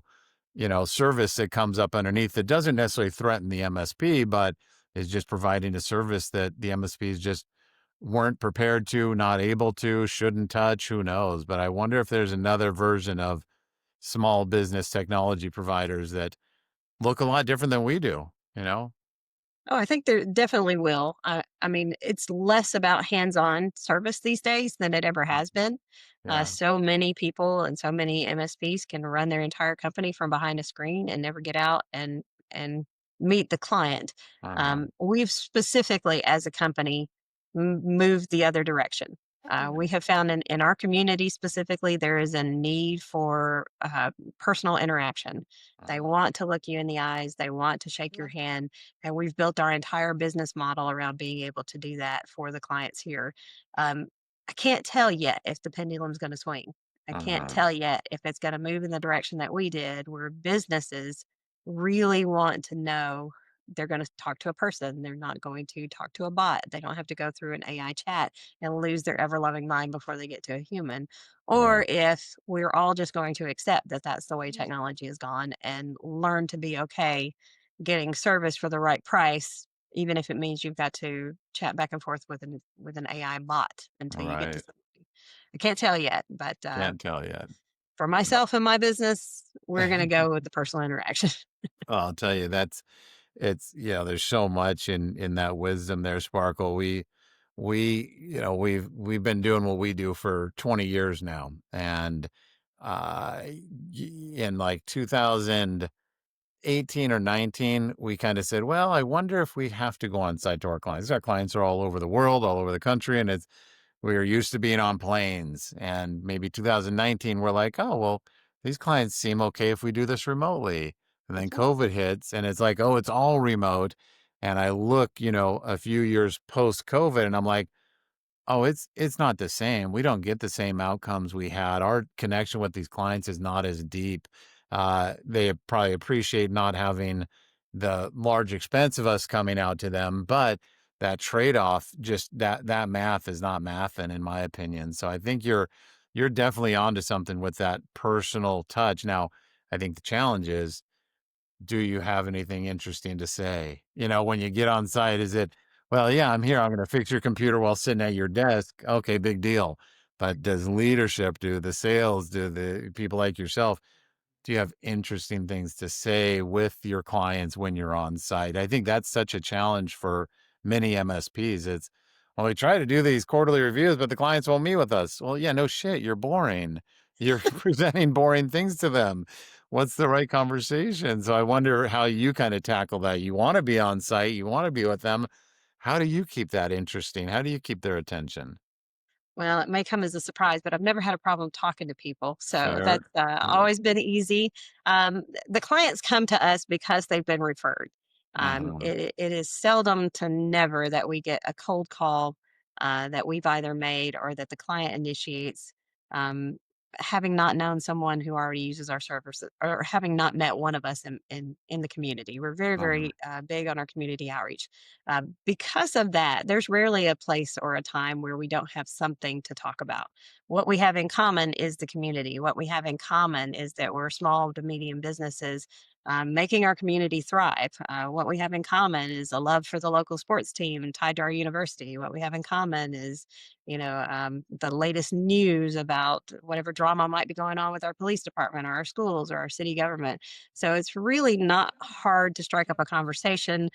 service that comes up underneath that doesn't necessarily threaten the MSP, but is just providing a service that the MSPs just weren't prepared to, not able to, shouldn't touch, who knows? But I wonder if there's another version of small business technology providers that look a lot different than we do, you know? Oh, I think there definitely will. I mean, it's less about hands-on service these days than it ever has been. Yeah. So many people and so many MSPs can run their entire company from behind a screen and never get out and meet the client. Uh-huh. We've specifically, as a company, move the other direction. We have found in our community specifically, there is a need for personal interaction. They want to look you in the eyes, they want to shake your hand. And we've built our entire business model around being able to do that for the clients here. Um, I can't tell yet if the pendulum's going to swing. I can't Mhm. tell yet if it's going to move in the direction that we did, where businesses really want to know they're going to talk to a person. They're not going to talk to a bot. They don't have to go through an AI chat and lose their ever loving mind before they get to a human. Or Right. if we're all just going to accept that that's the way technology has gone and learn to be okay getting service for the right price, even if it means you've got to chat back and forth with an AI bot until you get to Right. somebody. I can't tell yet, but Can't tell yet. for No. myself and my business, we're going to go with the personal interaction. I'll tell you, it's there's so much in that wisdom there, Sparkle. We've been doing what we do for 20 years now. And in like 2018 or 19, we kind of said, well, I wonder if we have to go on site to our clients. Our clients are all over the world, all over the country, and we were used to being on planes. And maybe 2019, we're like, oh, well, these clients seem okay if we do this remotely. And then That's right. COVID hits and it's like, oh, it's all remote. And I look, a few years post COVID and I'm like, oh, it's not the same. We don't get the same outcomes we had. Our connection with these clients is not as deep. They probably appreciate not having the large expense of us coming out to them, but that trade-off, just that math is not mathin', in my opinion. So I think you're definitely onto something with that personal touch. Now, I think the challenge is, do you have anything interesting to say? When you get on site, is it, well, yeah, I'm here. I'm going to fix your computer while sitting at your desk. Okay, big deal. But does leadership, do the sales, do the people like yourself, do you have interesting things to say with your clients when you're on site? I think that's such a challenge for many MSPs. It's, well, we try to do these quarterly reviews, but the clients won't meet with us. Well, yeah, no shit. You're boring. You're presenting boring things to them. What's the right conversation? So I wonder how you kind of tackle that. You want to be on site, you want to be with them. How do you keep that interesting? How do you keep their attention? Well, it may come as a surprise, but I've never had a problem talking to people. So Fair. that's Yeah. always been easy. The clients come to us because they've been referred. Mhm. It is seldom to never that we get a cold call that we've either made or that the client initiates. Um, Having not known someone who already uses our services or having not met one of us in the community. We're very, Mhm. very big on our community outreach. Because of that, there's rarely a place or a time where we don't have something to talk about. What we have in common is the community. What we have in common is that we're small to medium businesses making our community thrive. What we have in common is a love for the local sports team tied to our university. What we have in common is, the latest news about whatever drama might be going on with our police department or our schools or our city government. So it's really not hard to strike up a conversation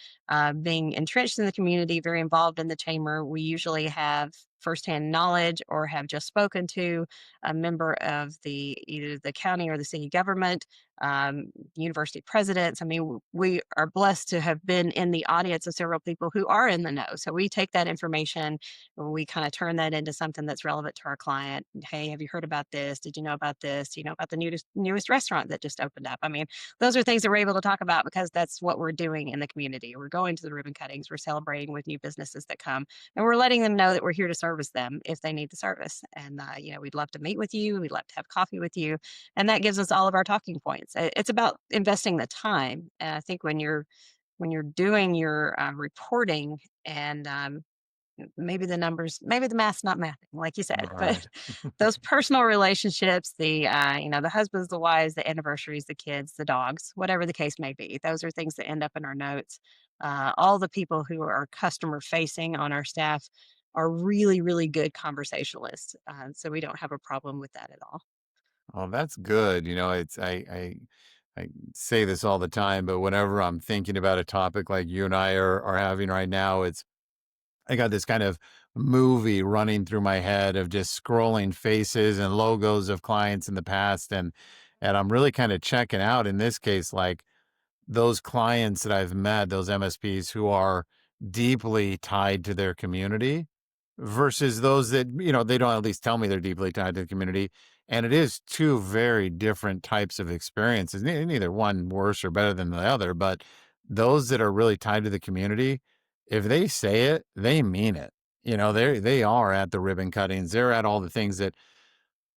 being entrenched in the community, very involved in the chamber. We usually have firsthand knowledge or have just spoken to a member of the either the county or the city government, university presidents. I mean, we are blessed to have been in the audience of several people who are in the know. So we take that information, we kind of turn that into something that's relevant to our client. Hey, have you heard about this? Did you know about this? Do you know about the newest restaurant that just opened up? I mean, those are things that we're able to talk about because that's what we're doing in the community. We're going to the ribbon cuttings, we're celebrating with new businesses that come, and we're letting them know that we're here to service them if they need the service. And we'd love to meet with you. We'd love to have coffee with you, and that gives us all of our talking points. It's about investing the time. And I think when you're doing your reporting and maybe the numbers, maybe the math's not mathing, like you said, but Right. those personal relationships, the husbands, the wives, the anniversaries, the kids, the dogs, whatever the case may be, those are things that end up in our notes. All the people who are customer facing on our staff are really, really good conversationalists. So we don't have a problem with that at all. Oh, that's good. It's I say this all the time, but whenever I'm thinking about a topic like you and I are having right now, I got this kind of movie running through my head of just scrolling faces and logos of clients in the past, and I'm really kind of checking out in this case, like those clients that I've met, those MSPs who are deeply tied to their community. versus those that, they don't at least tell me they're deeply tied to the community. And it is two very different types of experiences, neither one worse or better than the other, but those that are really tied to the community, if they say it, they mean it. They are at the ribbon cuttings. They're at all the things that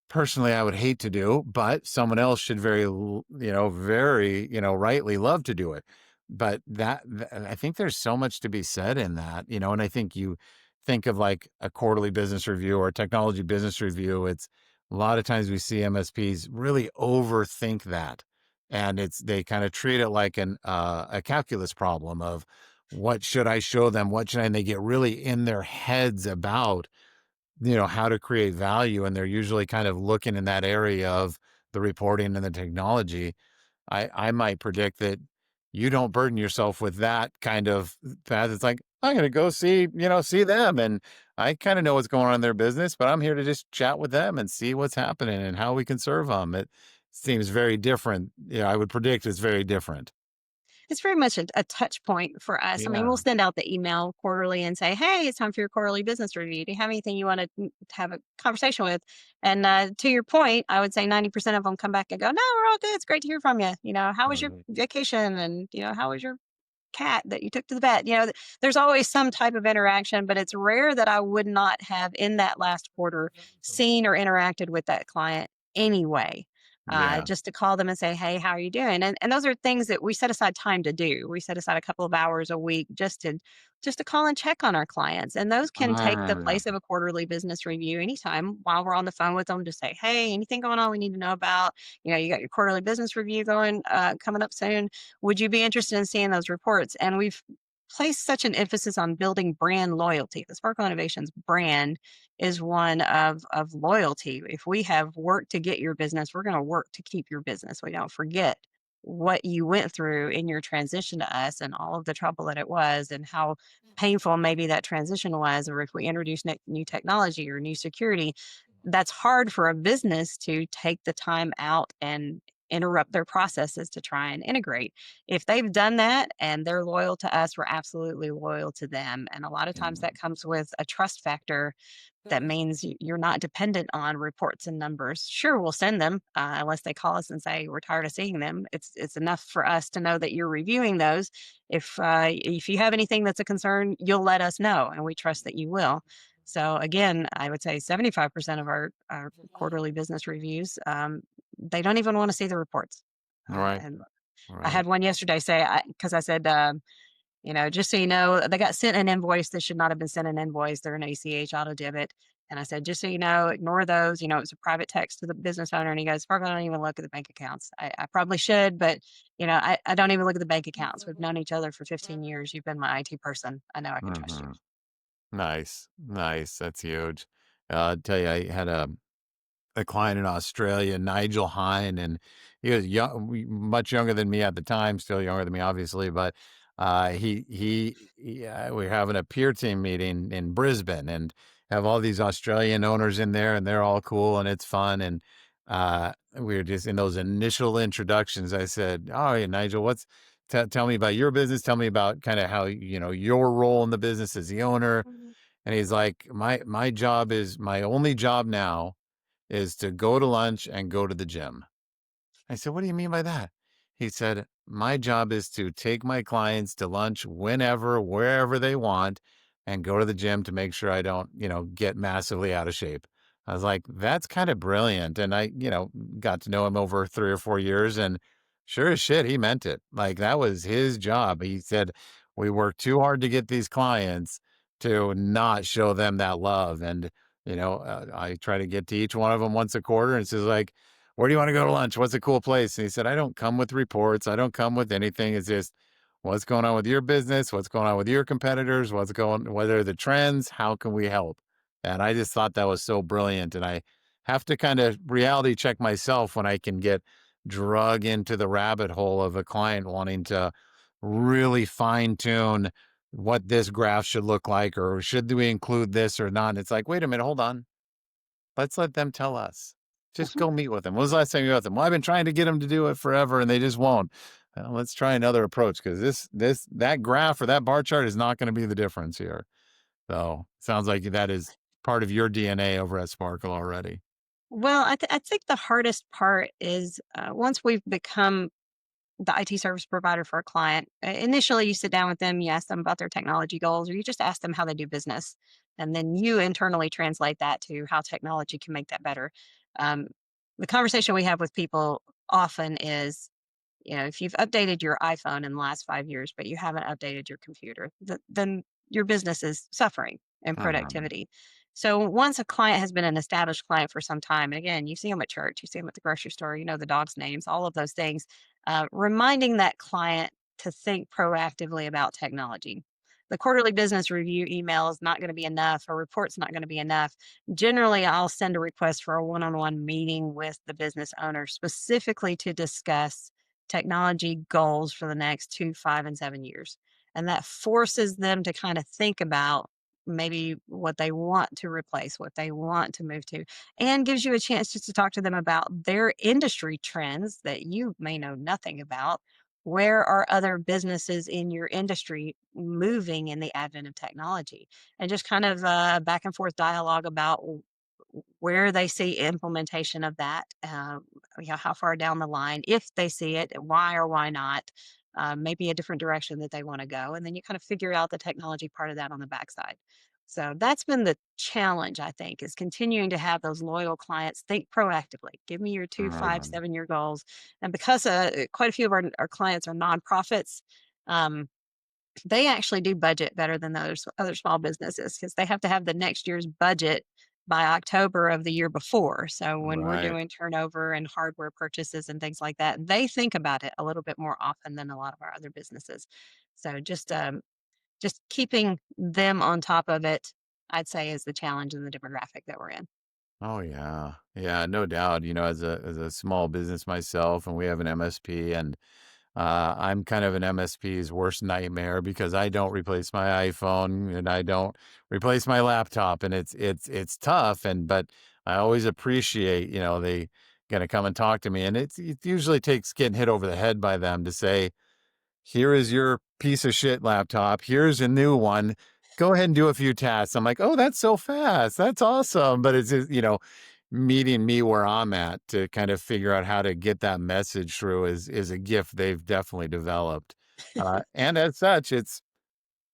personally I would hate to do, but someone else should very, rightly love to do it. But I think there's so much to be said in that, and I think you think of like a quarterly business review or a technology business review. It's a lot of times we see MSPs really overthink that. And they kind of treat it like a calculus problem of what should I show them? And they get really in their heads about how to create value. And they're usually kind of looking in that area of the reporting and the technology. I might predict that you don't burden yourself with that kind of path. It's like, I'm going to go see them. And I kind of know what's going on in their business, but I'm here to just chat with them and see what's happening and how we can serve them. It seems very different. I would predict it's very different. It's very much a touch point for us. I mean, Yeah. we'll send out the email quarterly and say, "Hey, it's time for your quarterly business review. Do you have anything you want to have a conversation with?" And to your point, I would say 90% of them come back and go, "No, we're all good. It's great to hear from you. How was your Mhm. vacation? And how was your cat that you took to the vet?" There's always some type of interaction, but it's rare that I would not have in that last quarter seen or interacted with that client anyway. Yeah. Just to call them and say, "Hey, how are you doing?" And those are things that we set aside time to do. We set aside a couple of hours a week just to call and check on our clients. And those can take the Ah, place of a quarterly business review anytime while we're on the phone with them to say, "Hey, anything going on we need to know about? You got your quarterly business review going coming up soon. Would you be interested in seeing those reports?" And we've placed such an emphasis on building brand loyalty. The Sparkle Innovations brand is one of loyalty. If we have worked to get your business, we're going to work to keep your business. We don't forget what you went through in your transition to us and all of the trouble that it was and how painful maybe that transition was, or if we introduce new technology or new security. That's hard for a business to take the time out and interrupt their processes to try and integrate. If they've done that and they're loyal to us, we're absolutely loyal to them. And a lot of times that mhm. comes with a trust factor that means you're not dependent on reports and numbers. Sure, we'll send them unless they call us and say we're tired of seeing them. It's enough for us to know that you're reviewing those. If you have anything that's a concern, you'll let us know, and we trust that you will. So again, I would say 75% of our quarterly business reviews, they don't even want to see the reports. Right. And I Right. had one yesterday say, because I said, just so you know, they got sent an invoice that should not have been sent an invoice. They're an ACH auto debit. And I said, just so you know, ignore those. It was a private text to the business owner. And he goes, "Sparkle, I don't even look at the bank accounts. I probably should, but, I don't even look at the bank accounts. We've known each other for 15 years. You've been my IT person. I know I can trust you." Mhm. Nice. Nice. That's huge. I'll tell you, I had a client in Australia, Nigel Hine, and he was much younger than me at the time, still younger than me, obviously. But we were having a peer team meeting in Brisbane, and have all these Australian owners in there, and they're all cool and it's fun. And we were just in those initial introductions. I said, "Oh, hey, Nigel, tell me about your business. Tell me about kind of how your role in the business as the owner." And he's like, my only job now is to go to lunch and go to the gym." I said, "What do you mean by that?" He said, "My job is to take my clients to lunch whenever, wherever they want, and go to the gym to make sure I don't, get massively out of shape." I was like, "That's kind of brilliant." And I, got to know him over 3 or 4 years, and sure as shit, he meant it. Like that was his job. He said, "We work too hard to get these clients to not show them that love." And, I try to get to each one of them once a quarter, and it's just like, "Where do you want to go to lunch? What's a cool place?" And he said, "I don't come with reports. I don't come with anything. It's just what's going on with your business, what's going on with your competitors, what are the trends? How can we help?" And I just thought that was so brilliant. And I have to kind of reality check myself when I can get drug into the rabbit hole of a client wanting to really fine tune what this graph should look like, or should we include this or not. And it's like, wait a minute, hold on. Let's let them tell us. Just go meet with them. When was the last time you met them? "Well, I've been trying to get them to do it forever and they just won't." Well, let's try another approach, because that graph or that bar chart is not going to be the difference here. So sounds like that is part of your DNA over at Sparkle already. Well, I think the hardest part is once we've become the IT service provider for a client. Initially, you sit down with them, you ask them about their technology goals, or you just ask them how they do business. And then you internally translate that to how technology can make that better. Um, the conversation we have with people often is, if you've updated your iPhone in the last 5 years, but you haven't updated your computer, then your business is suffering in Mhm. productivity. So once a client has been an established client for some time, and again, you see them at church, you see them at the grocery store, you know the dog's names, all of those things, reminding that client to think proactively about technology. The quarterly business review email is not going to be enough, a report's not going to be enough. Generally, I'll send a request for a one on one meeting with the business owner specifically to discuss technology goals for the next 2, 5, and 7 years. And that forces them to kind of think about maybe what they want to replace, what they want to move to, and gives you a chance just to talk to them about their industry trends that you may know nothing about. Where are other businesses in your industry moving in the advent of technology? And just kind of back and forth dialogue about where they see implementation of that, how far down the line, if they see it, why or why not, maybe a different direction that they want to go. And then you kind of figure out the technology part of that on the backside. So that's been the challenge, I think, is continuing to have those loyal clients think proactively. Give me your two, five, Mhm. 7 year goals. And because quite a few of our clients are nonprofits, um, they actually do budget better than those other small businesses because they have to have the next year's budget by October of the year before. So when we're Right. doing turnover and hardware purchases and things like that, they think about it a little bit more often than a lot of our other businesses. So just keeping them on top of it, I'd say, is the challenge in the demographic that we're in. Oh yeah. Yeah, no doubt. As a small business myself and we have an MSP and I'm kind of an MSP's worst nightmare because I don't replace my iPhone and I don't replace my laptop and it's tough but I always appreciate, they gonna come and talk to me and it usually takes getting hit over the head by them to say, here is your piece of shit laptop. Here's a new one. Go ahead and do a few tasks. I'm like, oh, that's so fast. That's awesome. But it's just, meeting me where I'm at to kind of figure out how to get that message through is a gift they've definitely developed. And as such,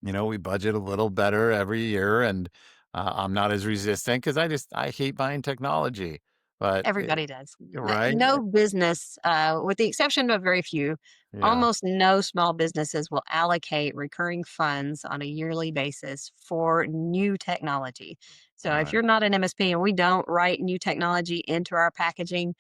we budget a little better every year and I'm not as resistant because I hate buying technology. But, Everybody does. right? No business, with the exception of very few, Yeah. almost no small businesses will allocate recurring funds on a yearly basis for new technology. So if Right. you're not an MSP and we don't write new technology into our packaging,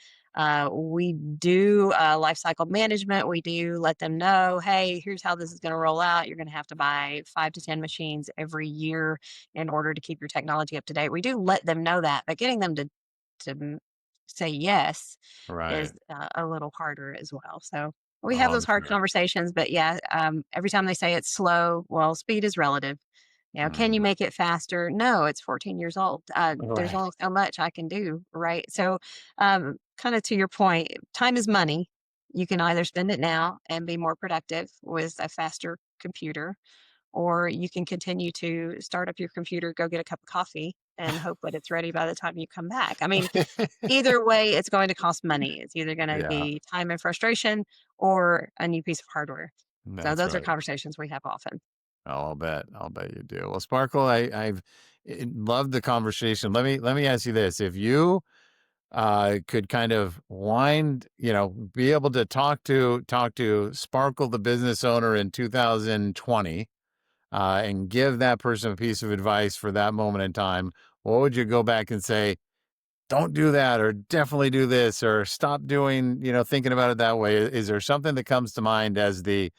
we do life cycle management. We do let them know, hey, here's how this is going to roll out. You're going to have to buy 5 to 10 machines every year in order to keep your technology up to date. We do let them know that, but getting them to say yes is Right. a little harder as well. So we have Oh, those I'm hard sure. conversations, but yeah, every time they say it's slow, well, speed is relative. Can you Mhm. make it faster? No, it's 14 years old. There's Right. only so much I can do, right? So, kind of to your point, time is money. You can either spend it now and be more productive with a faster computer, or you can continue to start up your computer, go get a cup of coffee, and hope that it's ready by the time you come back. I mean, either way, it's going to cost money. It's either gonna Yeah, be time and frustration or a new piece of hardware. So that's those are right. conversations we have often. Oh, I'll bet. I'll bet you do. Well, Sparkle, I've loved the conversation. Let me ask you this: if you could kind of be able to talk to Sparkle, the business owner in 2020, and give that person a piece of advice for that moment in time, what would you go back and say? Don't do that, or definitely do this, or stop doing, thinking about it that way. Is there something that comes to mind as the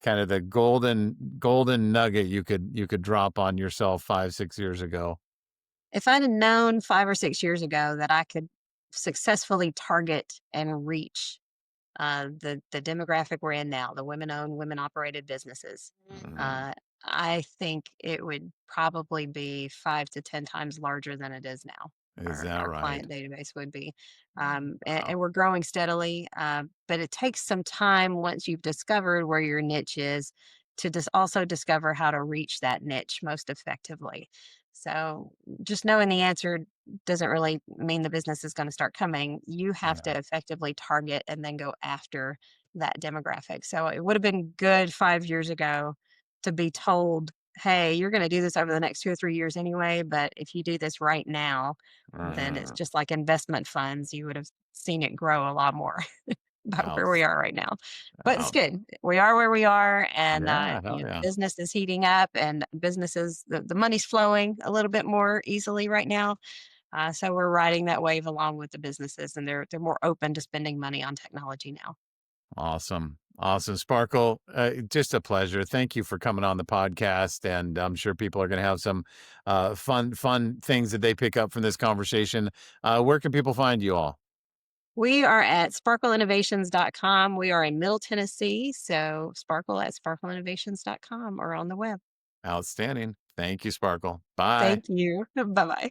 kind of the golden nugget you could drop on yourself 5, 6 years ago? If I'd have known 5 or 6 years ago that I could successfully target and reach, the demographic we're in now, the women-owned, women-operated businesses, Mm, uh, I think it would probably be 5 to 10 times larger than it is now. is that Our right? client database would be, and Wow. we're growing steadily, but it takes some time once you've discovered where your niche is to also discover how to reach that niche most effectively. So just knowing the answer doesn't really mean the business is going to start coming. You have Yeah. to effectively target and then go after that demographic. So it would have been good 5 years ago to be told, hey, you're going to do this over the next 2 or 3 years anyway. But if you do this right now, then it's Uh, just like investment funds. You would have seen it grow a lot more about where we outs are right now. But it's out good. We are where we are, and Yeah, hell yeah. business is heating up, and businesses the money's flowing a little bit more easily right now. So we're riding that wave along with the businesses, and they're more open to spending money on technology now. Awesome. Awesome. Sparkle, just a pleasure. Thank you for coming on the podcast. And I'm sure people are going to have some fun things that they pick up from this conversation. Where can people find you all? We are at sparkleinnovations.com. We are in Middle Tennessee, so sparkle at sparkleinnovations.com or on the web. Outstanding. Thank you, Sparkle. Bye. Thank you. Bye bye.